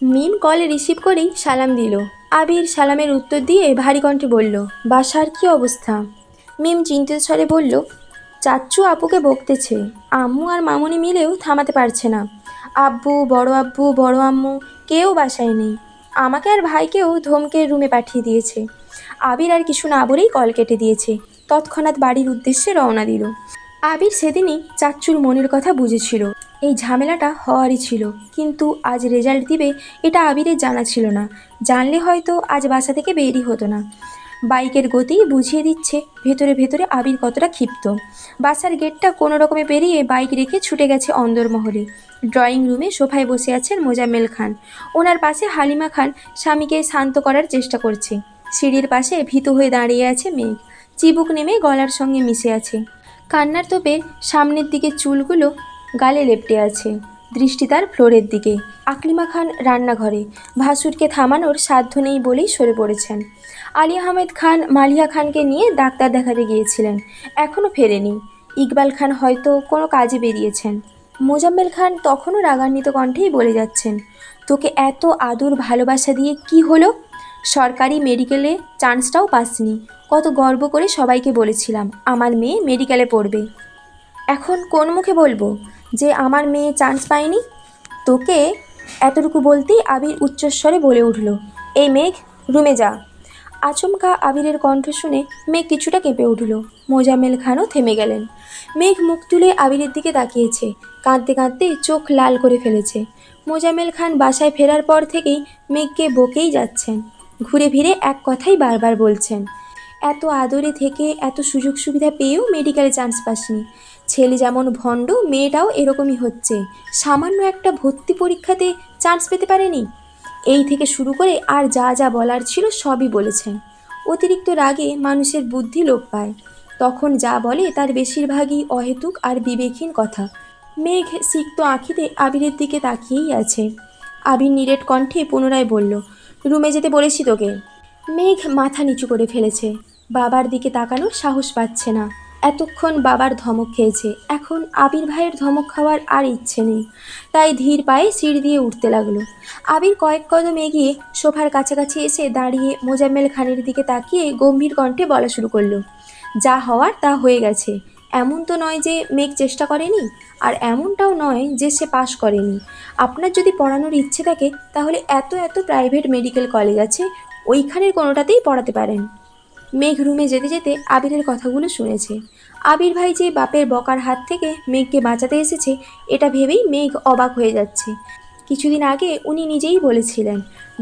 মিম call receive করেই সালাম দিল। আবির সালামের উত্তর দিয়ে ভারী কণ্ঠে বলল, বাসার কি অবস্থা? মিম চিন্তিত স্বরে বলল, চাচ্চু আপুকে বকতেছে। আম্মু আর মামুনি মিলেও থামাতে পারছে না। আব্বু বড় আম্মু কেউ বাসায় নেই। আমাকে আর ভাইকেও ধমকে রুমে পাঠিয়ে দিয়েছে। আবির আর কিছু না বলেই কল কেটে দিয়েছে। তৎক্ষণাৎ বাড়ির উদ্দেশ্যে রওনা দিল। আবির সেদিনই চাচ্চুর মনের কথা বুঝেছিল। এই ঝামেলাটা হওয়ারই ছিল, কিন্তু আজ রেজাল্ট দিবে এটা আবিরের জানা ছিল না। জানলে হয়তো আজ বাসা থেকে বেরই হতো না। বাইকের গতি বুঝিয়ে দিচ্ছে ভেতরে ভেতরে আবির কতটা ক্ষিপ্ত। বাসার গেটটা কোনো রকমে পেরিয়ে বাইক রেখে ছুটে গেছে অন্দরমহলে। ড্রয়িং রুমে সোফায় বসে আছেন মোজাম্মেল খান। ওনার পাশে হালিমা খান স্বামীকে শান্ত করার চেষ্টা করছে। সিঁড়ির পাশে ভীত হয়ে দাঁড়িয়ে আছে মেঘ। চিবুক নেমে গলার সঙ্গে মিশে আছে। কান্নার তোপে সামনের দিকে চুলগুলো গালে লেপ্টে আছে। দৃষ্টি তার ফ্লোরের দিকে। আকলিমা খান রান্নাঘরে। ভাসুরকে থামানোর সাধ্য নেই বলেই সরে পড়েছেন। আলী আহমেদ খান মালিহা খানকে নিয়ে ডাক্তার দেখাতে গিয়েছিলেন, এখনও ফেরেনি। ইকবাল খান হয়তো কোনো কাজে বেরিয়েছেন। মোজাম্মেল খান তখনও রাগান্বিত কণ্ঠেই বলে যাচ্ছেন, তোকে এত আদর ভালোবাসা দিয়ে কি হলো? সরকারি মেডিকেলে চান্সটাও পাসনি। কত গর্ব করে সবাইকে বলেছিলাম আমার মেয়ে মেডিকেলে পড়বে। এখন কোন মুখে বলবো যে আমার মেয়ে চান্স পায়নি? তোকে এতটুকু বলতেই আবির উচ্চস্বরে বলে উঠল, এই মেঘ, রুমে যা। আচমকা আবিরের কণ্ঠ শুনে মেঘ কিছুটা কেঁপে উঠল। মোজাম্মেল খানও থেমে গেলেন। মেঘ মুখ তুলে আবিরের দিকে তাকিয়েছে। কাঁদতে কাঁদতে চোখ লাল করে ফেলেছে। মোজাম্মেল খান বাসায় ফেরার পর থেকেই মেঘকে বকেই যাচ্ছেন। ঘুরে ফিরে এক কথাই বারবার বলছেন, এত আদরে থেকে এত সুযোগ সুবিধা পেয়েও মেডিকেলে চান্স পাসনি। ছেলে যেমন ভণ্ড, মেয়েটাও এরকমই হচ্ছে। সামান্য একটা ভর্তি পরীক্ষাতে চান্স পেতে পারেনি। এই থেকে শুরু করে আর যা যা বলার ছিল সবই বলেছেন। অতিরিক্ত রাগে মানুষের বুদ্ধি লোপ পায়। তখন যা বলে তার বেশিরভাগই অহেতুক আর বিবেকহীন কথা। মেঘ সিক্ত আঁখিতে আবিরের দিকে তাকিয়েই আছে। আবির নিরেট কণ্ঠে পুনরায় বলল, রুমে যেতে বলেছি তোকে। মেঘ মাথা নিচু করে ফেলেছে। বাবার দিকে তাকানোর সাহস পাচ্ছে না। এতক্ষণ বাবার ধমক খেয়েছে, এখন আবির ভাইয়ের ধমক খাওয়ার আর ইচ্ছে নেই। তাই ধীর পায়ে সিঁড়ি দিয়ে উঠতে লাগলো। আবির কয়েক কদম এগিয়ে সোফার কাছাকাছি এসে দাঁড়িয়ে মোজাম্মেল খানের দিকে তাকিয়ে গম্ভীর কণ্ঠে বলা শুরু করলো, যা হওয়ার তা হয়ে গেছে। এমন তো নয় যে মেঘ চেষ্টা করেনি, আর এমনটাও নয় যে সে পাশ করেনি। আপনার যদি পড়ানোর ইচ্ছে থাকে তাহলে এত এত প্রাইভেট মেডিকেল কলেজ আছে, ওইখানের কোনোটাতেই পড়াতে পারেন। মেঘ রুমে যেতে যেতে আবিরের কথাগুলো শুনেছে। আবির ভাই যে বাপের বকার হাত থেকে মেঘকে বাঁচাতে এসেছে এটা ভেবেই মেঘ অবাক হয়ে যাচ্ছে। কিছুদিন আগে উনি নিজেই বলেছিলেন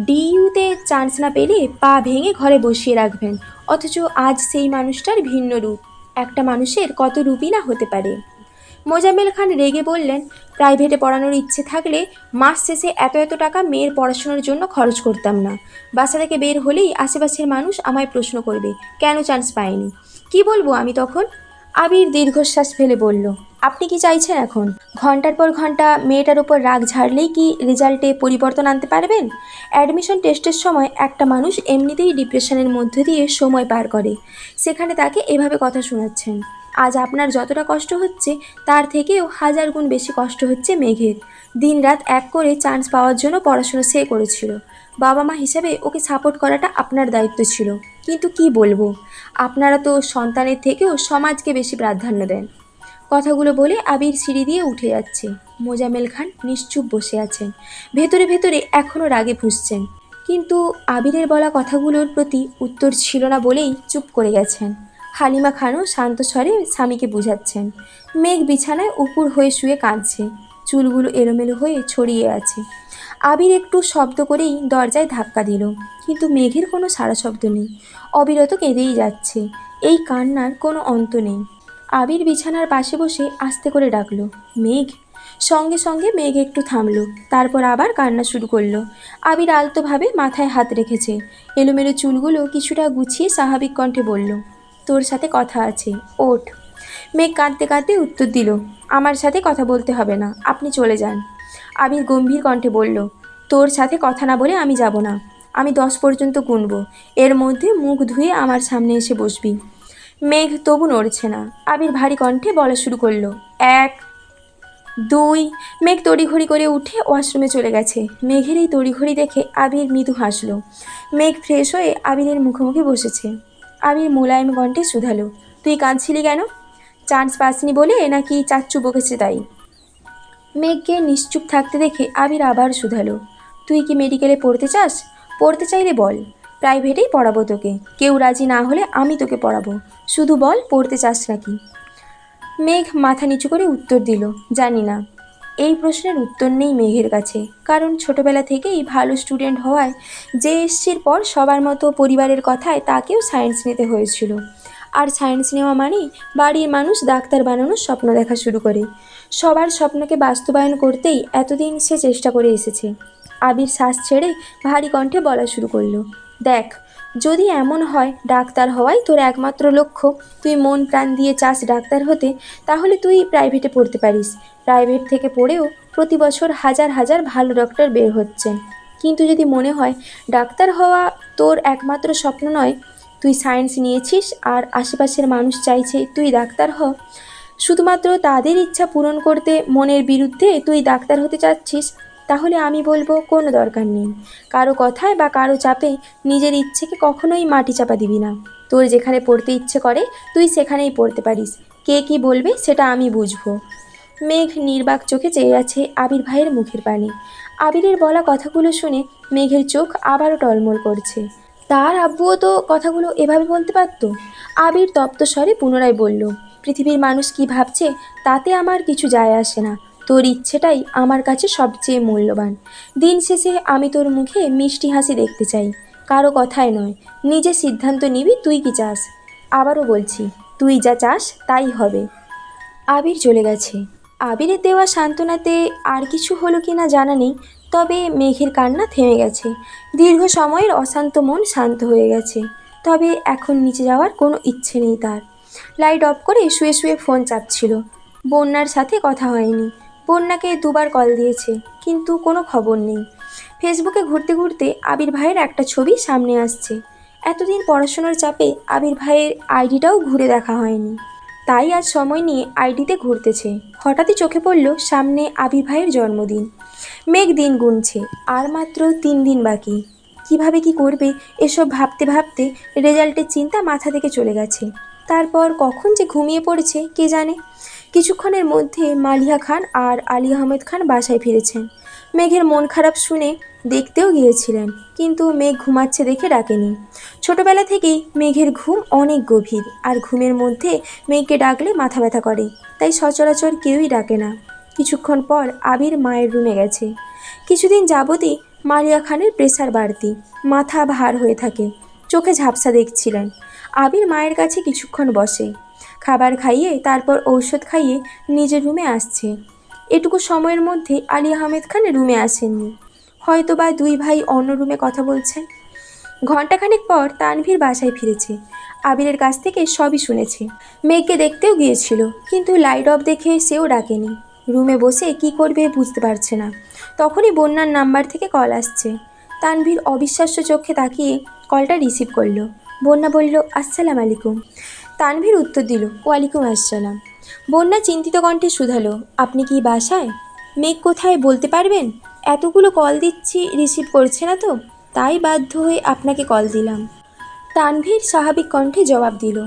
ডিইউতে চান্স না পেলে পা ভেঙে ঘরে বসিয়ে রাখবেন, অথচ আজ সেই মানুষটার ভিন্ন রূপ। একটা মানুষের কত রূপই না হতে পারে। মোজাম্মেল খান রেগে বললেন, প্রাইভেটে পড়ানোর ইচ্ছে থাকলে মাস শেষে এত এত টাকা মেয়ের পড়াশোনার জন্য খরচ করতাম না। বাসা থেকে বের হলেই আশেপাশের মানুষ আমায় প্রশ্ন করবে কেন চান্স পায়নি। কি বলবো আমি তখন? আবির দীর্ঘশ্বাস ফেলে বলল, আপনি কি চাইছেন এখন ঘন্টার পর ঘন্টা মেয়েটার উপর রাগ ঝাড়লেই কি রেজাল্টে পরিবর্তন আনতে পারবেন? অ্যাডমিশন টেস্টের সময় একটা মানুষ এমনিতেই ডিপ্রেশনের মধ্যে দিয়ে সময় পার করে, সেখানে তাকে এভাবে কথা শোনাচ্ছেন। আজ আপনার যতটা কষ্ট হচ্ছে তার থেকেও হাজার গুণ বেশি কষ্ট হচ্ছে মেঘের। দিনরাত এক করে চান্স পাওয়ার জন্য পড়াশোনা সে করেছিল। বাবা মা হিসেবে ওকে সাপোর্ট করাটা আপনার দায়িত্ব ছিল, কিন্তু কি বলবো, আপনারা তো সন্তানের থেকেও সমাজকে বেশি প্রাধান্য দেন। কথাগুলো বলে আবির সিঁড়ি দিয়ে উঠে যাচ্ছে। মোজাম্মেল খান নিশ্চুপ বসে আছেন। ভেতরে ভেতরে এখনও রাগে ফুঁসছেন, কিন্তু আবিরের বলা কথাগুলোর প্রতি উত্তর ছিল না বলেই চুপ করে গেছেন। হালিমা খানও শান্ত স্বরে স্বামীকে বুঝাচ্ছেন। মেঘ বিছানায় উপুর হয়ে শুয়ে কাঁদছে। চুলগুলো এলোমেলো হয়ে ছড়িয়ে আছে। আবির একটু শব্দ করেই দরজায় ধাক্কা দিল, কিন্তু মেঘের কোনো সাড়া শব্দ নেই। অবিরত কেঁদেই যাচ্ছে। এই কান্নার কোনো অন্ত নেই। আবির বিছানার পাশে বসে আস্তে করে ডাকলো, মেঘ। সঙ্গে সঙ্গে মেঘ একটু থামলো, তারপর আবার কান্না শুরু করলো। আবির আলতোভাবে মাথায় হাত রেখেছে। এলোমেলো চুলগুলো কিছুটা গুছিয়ে স্বাভাবিক কণ্ঠে বলল, তোর সাথে কথা আছে, ওঠ। মেঘ কাঁদতে কাঁদতে উত্তর দিল, আমার সাথে কথা বলতে হবে না, আপনি চলে যান। আবির গম্ভীর কণ্ঠে বলল, তোর সাথে কথা না বলে আমি যাব না। আমি 10 পর্যন্ত গুনব, এর মধ্যে মুখ ধুয়ে আমার সামনে এসে বসবি। মেঘ তবু নড়ছে না। আবির ভারী কণ্ঠে বলা শুরু করলো, 1। 2। মেঘ তড়িঘড়ি করে উঠে ওয়াশরুমে চলে গেছে। মেঘের এই তড়িঘড়ি দেখে আবির মৃদু হাসলো। মেঘ ফ্রেশ হয়ে আবিরের মুখোমুখি বসেছে। আবির মোলায়েম কণ্ঠে শুধালো, তুই কাঁদছিলি কেন? চান্স পাসনি বলে নাকি চাচ্চু বকেছে তাই? মেঘকে নিশ্চুপ থাকতে দেখে আবির আবার শুধালো, তুই কি মেডিকেলে পড়তে চাস? পড়তে চাইলে বল, প্রাইভেটেই পড়াবো তোকে। কেউ রাজি না হলে আমি তোকে পড়াবো। শুধু বল পড়তে চাস নাকি? মেঘ মাথা নিচু করে উত্তর দিল, জানি না। এই প্রশ্নের উত্তর নেই মেঘের কাছে, কারণ ছোটবেলা থেকেই ভালো স্টুডেন্ট হওয়ায় জেএসসির পর সবার মতো পরিবারের কথায় তাকেও সায়েন্স নিতে হয়েছিল। আর সায়েন্স নেওয়া মানেই বাড়ির মানুষ ডাক্তার বানানোর স্বপ্ন দেখা শুরু করে। সবার স্বপ্নকে বাস্তবায়ন করতেই এতদিন সে চেষ্টা করে এসেছে। আবির শ্বাস ছেড়ে ভারী কণ্ঠে বলা শুরু করলো, দেখ, যদি এমন হয় ডাক্তার হওয়াই তোর একমাত্র লক্ষ্য, তুই মন প্রাণ দিয়ে চাস ডাক্তার হতে, তাহলে তুই প্রাইভেটে পড়তে পারিস। প্রাইভেট থেকে পড়েও প্রতি বছর হাজার হাজার ভালো ডক্টর বের হচ্ছেন। কিন্তু যদি মনে হয় ডাক্তার হওয়া তোর একমাত্র স্বপ্ন নয়, তুই সায়েন্স নিয়েছিস আর আশেপাশের মানুষ চাইছে তুই ডাক্তার হ, শুধুমাত্র তাদের ইচ্ছা পূরণ করতে মনের বিরুদ্ধে তুই ডাক্তার হতে চাচ্ছিস, তাহলে আমি বলবো কোনো দরকার নেই। কারো কথায় বা কারো চাপে নিজের ইচ্ছেকে কখনোই মাটি চাপা দিবি না। তোর যেখানে পড়তে ইচ্ছে করে তুই সেখানেই পড়তে পারিস। কে কী বলবে সেটা আমি বুঝবো। মেঘ নির্বাক চোখে চেয়ে আছে আবির ভাইয়ের মুখের পানে। আবিরের বলা কথাগুলো শুনে মেঘের চোখ আবারও টলমল করছে। তার আব্বুও তো কথাগুলো এভাবে বলতে পারত। আবির তপ্ত স্বরে পুনরায় বলল, পৃথিবীর মানুষ কি ভাবছে তাতে আমার কিছু যায় আসে না। তোর ইচ্ছেটাই আমার কাছে সবচেয়ে মূল্যবান। দিন শেষে আমি তোর মুখে মিষ্টি হাসি দেখতে চাই, কারো কথায় নয়। নিজে সিদ্ধান্ত নিবি তুই কি চাস। আবারও বলছি, তুই যা চাস তাই হবে। আবির চলে গেছে। আবিরের দেওয়া সান্ত্বনাতে আর কিছু হলো কি না জানা নেই, তবে মেঘের কান্না থেমে গেছে। দীর্ঘ সময়ের অশান্ত মন শান্ত হয়ে গেছে। তবে এখন নিচে যাওয়ার কোনো ইচ্ছে নেই তার। লাইট অফ করে শুয়ে শুয়ে ফোন চাপছিল। বন্যার সাথে কথা হয়নি। বন্যাকে দুবার কল দিয়েছে, কিন্তু কোনো খবর নেই। ফেসবুকে ঘুরতে ঘুরতে আবির ভাইয়ের একটা ছবি সামনে আসছে। এতদিন পড়াশোনার চাপে আবির ভাইয়ের আইডিটাও ঘুরে দেখা হয়নি, তাই আজ সময় নিয়ে আইডিতে ঘুরতেছে। হঠাৎই চোখে পড়ল সামনে আবির ভাইয়ের জন্মদিন। মেঘ দিন গুনছে, আর মাত্র 3 দিন বাকি। কিভাবে কি করবে এসব ভাবতে ভাবতে রেজাল্টের চিন্তা মাথা থেকে চলে গেছে। তারপর কখন যে ঘুমিয়ে পড়েছে কে জানে। কিছুক্ষণের মধ্যে মালিহা খান আর আলী আহমেদ খান বাসায় ফিরেছেন। মেঘের মন খারাপ শুনে দেখতেও গিয়েছিলেন, কিন্তু মেঘ ঘুমাচ্ছে দেখে ডাকেনি। ছোটবেলা থেকেই মেঘের ঘুম অনেক গভীর, আর ঘুমের মধ্যে মেঘকে ডাকলে মাথা ব্যথা করে, তাই সচরাচর কেউই ডাকে না। কিছুক্ষণ পর আবির মায়ের রুমে গেছে। কিছুদিন যাবতই মালিয়া খানের প্রেসার বাড়তি, মাথা ভার হয়ে থাকে, চোখে ঝাপসা দেখছিলেন। আবির মায়ের কাছে কিছুক্ষণ বসে, খাবার খাইয়ে তারপর ঔষধ খাইয়ে নিজের রুমে আসছে। এটুকু সময়ের মধ্যে আলী আহমেদ খান রুমে আসেননি, হয়তো বা 2 ভাই অন্য রুমে কথা বলছেন। ঘণ্টাখানেক পর তানভীর বাসায় ফিরেছে। আবিরের কাছ থেকে সবই শুনেছে। মেঘকে দেখতেও গিয়েছিল, কিন্তু লাইট অফ দেখে সেও ডাকেনি। রুমে বসে কি করবে বুঝতে পারছে না। তখনই বন্যার নাম্বার থেকে কল আসছে। তানভীর অবিশ্বাস্য চোখে তাকিয়ে কলটা রিসিভ করলো। বন্যা বলল, আসসালামু আলাইকুম। তানভীর উত্তর দিল, ওয়ালাইকুম আসসালাম। বন্যা চিন্তিত কণ্ঠে শুধালো, আপনি কি বাসায়? মেঘ কোথায় বলতে পারবেন? এতগুলো কল দিচ্ছি, রিসিভ করছে না তো, তাই বাধ্য হয়ে আপনাকে কল দিলাম। তানভীর স্বাভাবিক কণ্ঠে জবাব দিল,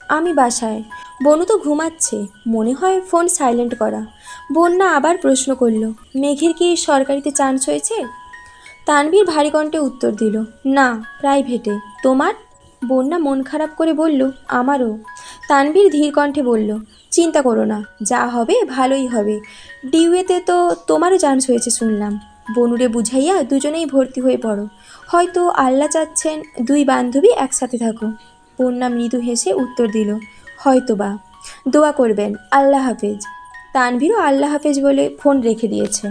আমি বাসায়। বনু তো ঘুমাচ্ছে, মনে হয় ফোন সাইলেন্ট করা। বন্যা আবার প্রশ্ন করল, মেঘের কি সরকারিতে চান্স হয়েছে? তানভীর ভারী কণ্ঠে উত্তর দিল, না, প্রাইভেটে। তোমার? বন্যা মন খারাপ করে বলল, আমারও। তানভীর ধীর কণ্ঠে বলল, চিন্তা করো না, যা হবে ভালোই হবে। ডিউএতে তো তোমারও চান্স হয়েছে শুনলাম। বনুরে বুঝাইয়া দুজনেই ভর্তি হয়ে পড়ো। হয়তো আল্লাহ চাচ্ছেন 2 বান্ধবী একসাথে থাকো। বন্যা মৃদু হেসে উত্তর দিল, হয়তো বা। দোয়া করবেন, আল্লাহ হাফেজ। তানভীরও আল্লাহ হাফেজ বলে ফোন রেখে দিয়েছে।